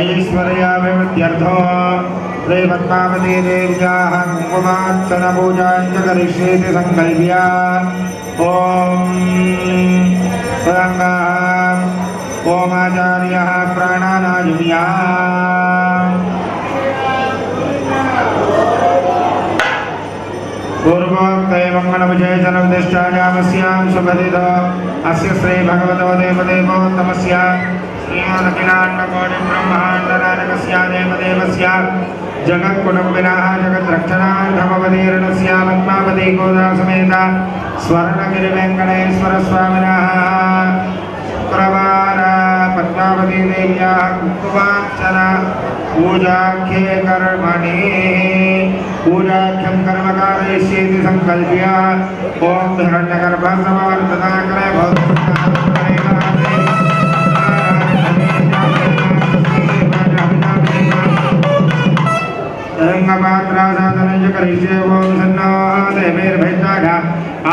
ऐश्वर्याभिवृद्ध्यर्थो श्री पद्मावती देव्याः कुङ्कुमार्चन पूजाञ्च करिष्येति सङ्कल्प्य ॐ स्वयंगाः ओमाचार्यः प्राणानायुम्या पूर्वोक्ते मङ्गलविजयजनविदिष्टायामस्यां शुभदितो अस्य श्री भगवतो देवदेवोत्तमस्य श्रीमदखिलाण्डकोटिब्रह्माण्डनायकस्य देवदेवस्य जगत्कुटुम्बिनः जगद्रक्षणार्थमवतीर्णस्य पद्मावती गोदा समेत स्वर्णगिरिवेङ्कटेश्वरस्वामिनः शुक्रवार पद्मावती देव्याः कुङ्कुमार्चन पूजाख्ये कर्मणि पूजाख्यं कर्म कारयिष्येति सङ्कल्प्य ॐ हिरण्यगर्भः समवर्तनाकरे पात्रासाधनं च करिष्ये ॐ सन्नो देवीर्भैर्जागा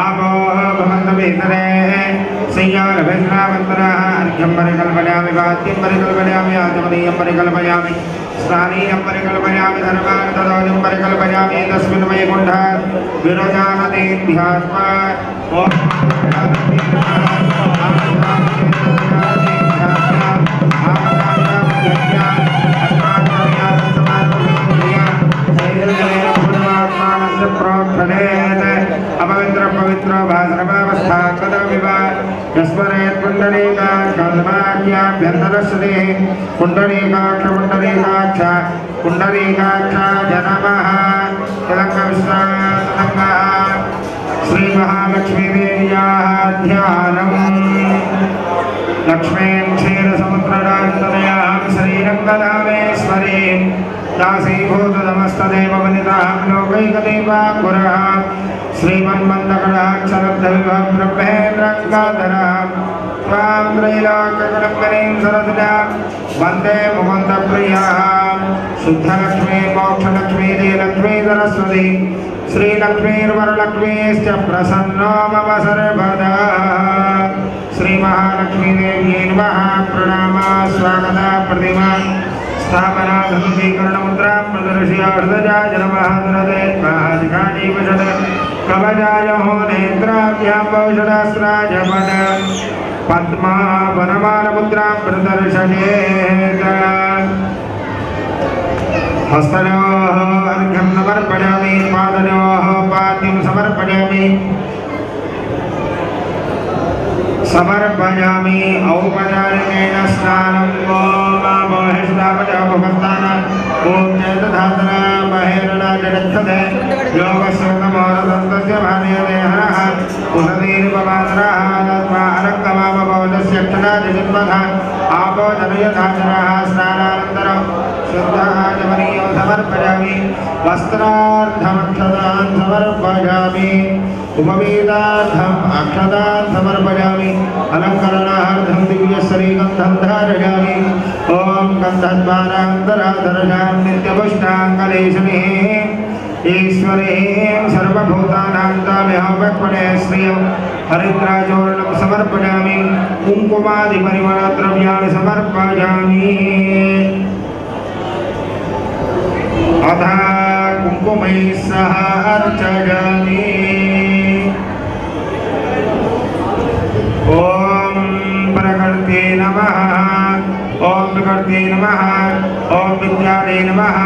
आपोः भवन्तु भीतरे संयारभैर्नावन्तराः अर्घ्यं परिकल्पयामि वाद्यं परिकल्पयामि आचमनीयं परिकल्पयामि स्नानीयं परिकल्पयामि धर्मार्थदौर्यं परिकल्पयामि तस्मिन् वैकुण्ठः विरजानतीध्यात्मा अपवित्र पवित्र भाद्रवावस्था कदाविवा यस्मरेत् पुण्डरीकाक्षाभ्यन्तरश्री पुण्डरीकाक्ष नमः तिलङ्गविश्वासङ्गः श्रीमहालक्ष्मीदेव्याः ध्यानम् लक्ष्मीं क्षीरसमुद्रराजतनयां श्रीरङ्गधामेश्वरीं दासीभूतनमस्तदेववनितां लोकैकदीपाङ्कुरः श्रीमन्मन्दकटाक्षरब्धविभवं ब्रह्मेन्द्रङ्गाधरां त्वां त्रैलोक्यकुटुम्बिनीं सरसजां वन्दे मुकुन्दप्रियां शुद्धलक्ष्मी मोक्षलक्ष्मी देलक्ष्मी सरस्वती श्रीलक्ष्मीर्वरलक्ष्मीश्च प्रसन्नो मम सर्वदा श्रीमहालक्ष्मीदेव्यै नमः प्रणामः स्वागता प्रतिमा स्थापना धनुषीकरणमुद्रा प्रदर्श्य हृदयाय नमः महाधिकाजीवषड कवचाय हो नेत्राभ्यां वौषधास्त्राय पद पद्मा वनमालमुद्रां प्रदर्शयेत् हस्तयोः अर्घ्यं समर्पयामि पादयोः पाद्यं समर्पयामि औपचारिकेण स्नानं ॐ चेतधातना महेरणा जगच्छते योगस्योतमोरदन्तस्य भार्यते हरः कुलदीर्पमातरः तस्मा अरक्तमामबोधस्य क्षणादिजिन्मः आपो जनयधाचरः स्नानानन्तरं शुद्धः समर्पयामि वस्त्रार्थमक्षतान् समर्पयामि उपवीतार्थम् अक्षतान् समर्पयामि अलङ्करणार्थं दिव्यश्रीगन्धं धारयामि ॐ गन्धद्वारान्तराधरजां नित्यपुष्टाङ्गलेशनीः ईश्वरीं सर्वभूतानां तामेहमक्पणे श्रियं हरिद्राचूर्णं समर्पयामि कुङ्कुमादिपरिमलद्रव्याणि समर्पयामि अथ कुङ्कुमैः सह अर्चयामि ॐ प्रकृते नमः ॐ विकृते नमः ॐ विद्यादे नमः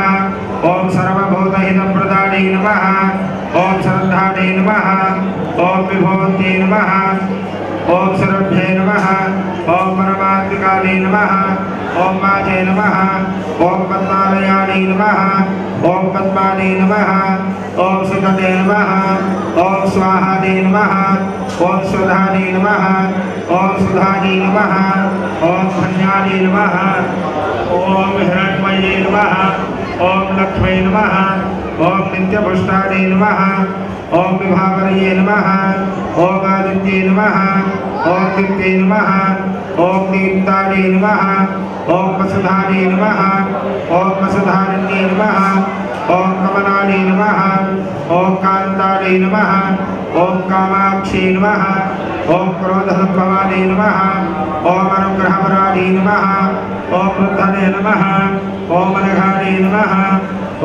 ॐ सर्वभूतहितप्रदाने नमः ॐ श्रद्धादे नमः ॐ विभूते नमः ॐ सर्वभ्ये नमः ॐ परमात्मिकादे नमः ॐ वाचे नमः ॐ पद्मालयाने नमः ॐ पद्माने नमः ॐ सुतदे नमः ॐ स्वाहादे नमः ॐ सुधाने नमः ॐ सुधाने नमः ॐ धन्याने नमः ॐ हिरण्मये नमः ॐ लक्ष्मी नमः ॐ नित्यपुष्टाने नमः ॐ विभावर्ये नमः ॐ आदित्ये नमः ॐ दित्ये नमः ॐ दीप्ताने नमः ॐ वसुधाने नमः ॐ वसुधारिण्ये नमः ॐ कमलाने नमः ॐ कान्ताने नमः ओम कामाक्षी नमः। ओम क्रोधसंभवानी नमः। ओम अनुग्रहपराधी नमः। ओम वृद्धने नमः। ओम अनघानी नमः।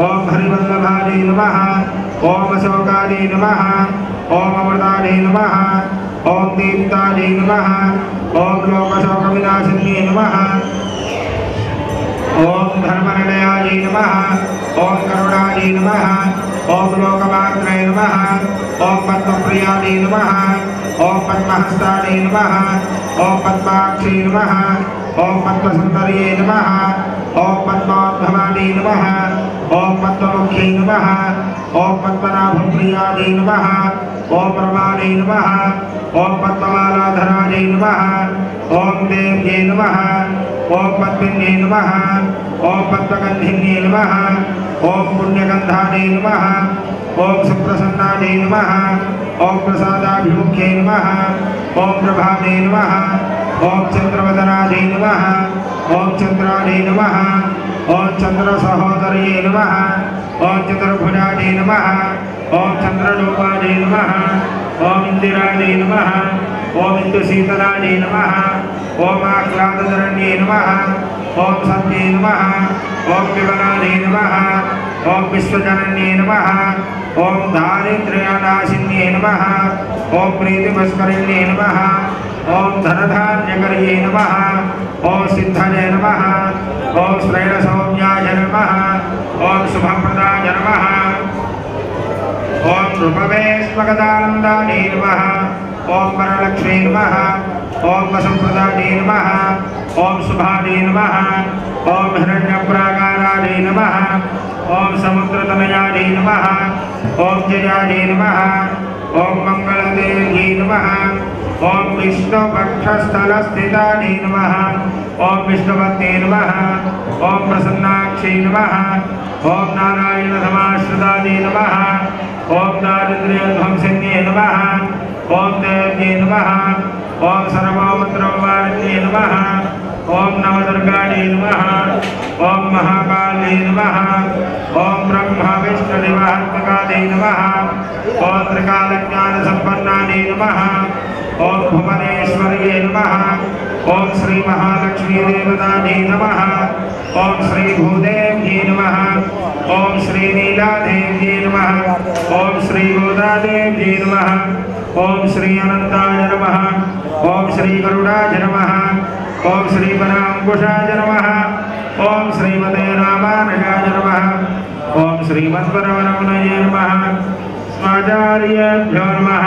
ओम हरिवल्लभानी नमः। ओम अशोकानी नमः। ओम अमृतानी नमः। ओम दीप्तानी नमः। ओम लोकशोकविनाशिनी नमः। ओम धर्मनिलयाय नमः। ओम करुणाय नमः। ओम लोकमात्रे नमः। ओम पद्मप्रियाय नमः। ओम पद्महस्ताय नमः। ओम पद्माक्षी नमः। ओम पद्मसुंदर्ये नमः। ओम पद्मोद्भवाय नमः। ओम पद्ममुखी नमः। ओम पद्मनाभप्रियाय नमः। ओम प्रमाणे नमः। ओम पद्ममालाधराय नमः। ओम देव्ये नमः। ओम पद्मिन्ये नमः। ओम पद्मगंधिन्ये नमः। ओम पुण्यगंधाने नमः। ओम सुप्रसन्नाने नमः। ओम प्रसादाभिमुख्ये नमः। ओम प्रभाने नमः। ओम चंद्रवदनाने नमः। ओम चंद्राने नमः। ओम चंद्रसहोदर्ये नमः। ओम चतुर्भुजाने नमः। ओम चंद्ररूपाने नमः। ओम इंदिराने नमः। ओम इंदुशीतलाने नमः। ओम आह्लादधरण्ये नमः। ओम सत्ये नमः। ओम विमलाने नमः। ओम विश्वजनन्ये नमः। ओम दारिद्र्यनाशिन्ये नमः। ओम प्रीतिपुष्करिण्ये नमः। ओम धनधान्यकर्ये नमः। ओम सिद्धये नमः। ओम श्रेयसौम्याय नमः। ओम शुभप्रदाय नमः। ओम रूपवेश्मगदानन्दाय नमः। ओम वरलक्ष्मी नमः। ओम वसुप्रदाय नमः। ओम शुभाय नमः। ओम हिरण्यप्राकाराय नमः। ओम समुद्रतनयाय नमः। ओम जयाय नमः। ओम मंगलदेव्यै नमः। ओम विष्णुपक्षस्थलस्थिताय नमः। ओम विष्णुपत्नी नमः। ओम प्रसन्नाक्षी नमः। ओम नारायणधमाश्रिताय नमः। ओम दारिद्र्यध्वंसिन्ये नमः। ओम देव्ये नमः। ओम सर्वोपद्रववारिण्ये नमः। ओम नवदुर्गायै नमः। ओम महाकाल्यै नमः। ओम ब्रह्मा विष्णुदेवात्मकायै नमः। ओम त्रिकालज्ञानसम्पन्नायै नमः। ओम भुवनेश्वर्ये नमः। ओम श्री महालक्ष्मी देवतायै नमः। ओम श्री भूदेव्यै नमः। ओम श्री नीलादेव्यै नमः। ओम श्री गोदादेव्यै नमः। ओम श्री अनंताय नमः। ओम श्री गरुडाय नमः। ओम श्री वरांकुशाय नमः। ओम श्रीमते रामानुजाय नमः। ओम श्रीमद्वरवरमुनये नमः। स्वाचार्येभ्यो नमः।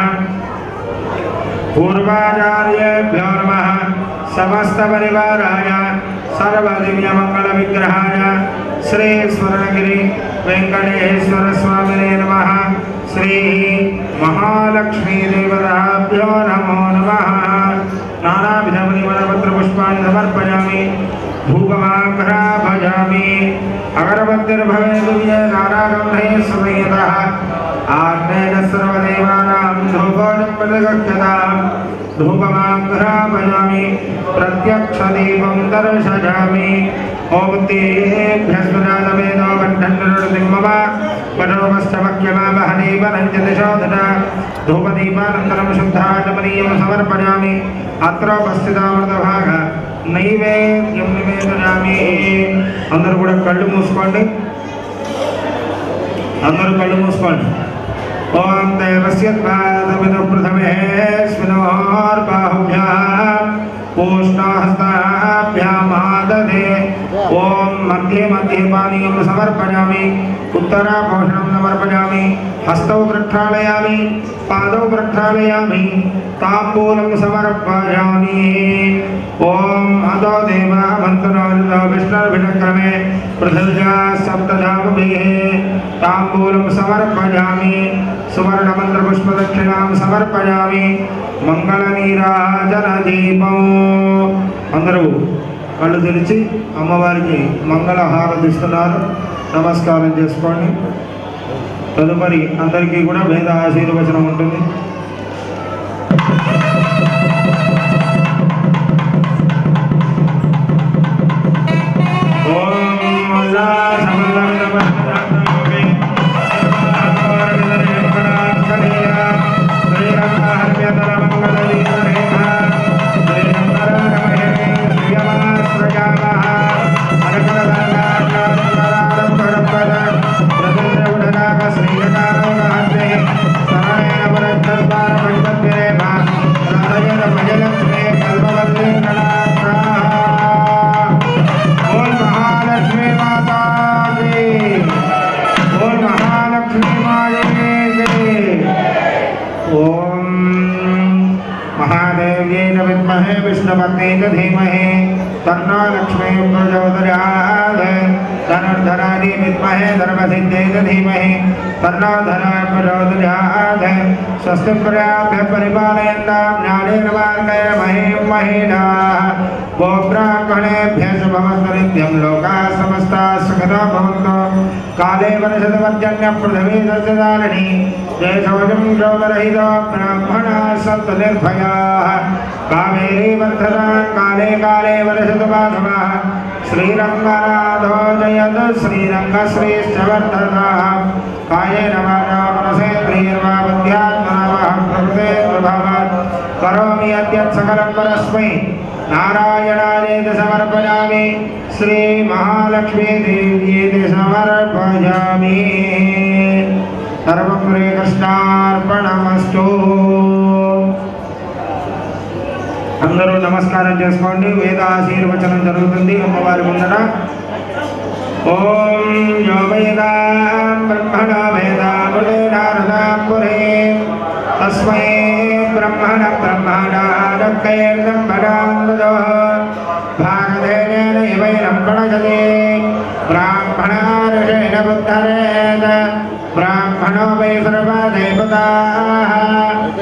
पूर्वाचार्येभ्यो नमः। समस्तपरिवाराय सर्वदिव्यमङ्गलविग्रहाय श्री स्वर्णगिरि वेंकटेश्वर स्वामिने नमः। श्री महालक्ष्मी देवताभ्यो नमो नमः। नानाविधपरिमलपत्रपुष्पाणि समर्पयामि। धूपमाघ्रापयामि। अगरबत्तिर्भवेत् नानागन्धैः समयतः आग्नेय सर्वदेवानां धूपोऽनुपगच्छताम्। धूपमाघ्रापयामि। प्रत्यक्षदीपं दर्शयामि। ओम तेभ्यः सुजातवेदो कण्ठन्नरुतिर्मम मनोमश्चमक्यमावहनीवरञ्जतिशोधना। धूपदीपानन्तरं शुद्धाचमनीयं समर्पयामि। अत्रोपस्थितामृतभाग नैवेद्यं निवेदयामि। అందరూ కూడా కళ్ళు మూసుకోండి. అందరూ కళ్ళు మూసుకోండి. ఓం దేవస్య ద్వాదశమిదో ప్రథమే స్మినోర్బాహుభ్యాం पूष्णाहस्ताभ्यामादधे। ओम मध्ये मध्ये पानीयं समर्पयामि। उत्तराभूषणं समर्पयामि। हस्तौ प्रक्षालयामि। पादौ प्रक्षालयामि। ताम्बूलं समर्पयामि। ओम अदो देवा मंत्रो विष्णुर्भिक्रमे पृथिव्या सप्तधामभिः ताम्बूलं समर्पयामि। सुवर्णमन्त्रपुष्पदक्षिणां समर्पयामि। మంగళనీరాజనదీపం. అందరూ కళ్ళు తెరిచి అమ్మవారికి మంగళ హారతి ఇస్తున్నారు. నమస్కారం చేసుకోండి. తదుపరి అందరికీ కూడా వేద ఆశీర్వచనం ఉంటుంది. ఓం लक्ष्मी माता की बोल महालक्ष्मी माता की। ओम महादेव्यै विद्महे विष्णुपत्नी च धीमहि तन्नो लक्ष्मी प्रचोदयात्। धनुर्धरायै विद्महे धर्मसिद्ध्यै च धीमहि तन्नो धनः प्रचोदयात्। स्वस्ति प्रजाभ्यः परिपालयन्तां न्यायेन मार्गेण महीं महिषाः। गोब्राह्मणेभ्यः शुभमस्तु नित्यं लोकाः समस्ताः सुखिनो भवन्तु। काले वर्षदवर्जन्यः पृथिवी सस्यधारिणी देशोऽयं शोकरहितो ब्राह्मणाः सन्तु निर्भयाः। कावेरी वर्धतां काले काले वर्षतु माधवः। श्रीरङ्गनाथो जयतु श्रीरङ्गश्रीश्च वर्धताः। कायेन वाचा मनसेन्द्रियैर्वा बुद्ध्यात्मना वा प्रकृते प्रभावात् करोमि यद्यत् सकलं परस्मै नारायणायेति समर्पयामि। श्री महालक्ष्मी देव्येति समर्पयामि। सर्वं श्रीकृष्णार्पणमस्तु। అందరూ నమస్కారం చేసుకోండి. వేద ఆశీర్వచనం జరుగుతుంది అమ్మవారి ముందర. ఓం యో వేదాం బ్రహ్మణ వేదామృతేనారదాం పురే తస్మై బ్రహ్మణ బ్రహ్మణారక్కైర్దం భడాందో భాగధేనేన ఇవైనం ప్రణశతే బ్రాహ్మణా ఋషేణ బుద్ధరేత బ్రాహ్మణో వై సర్వదేవతాః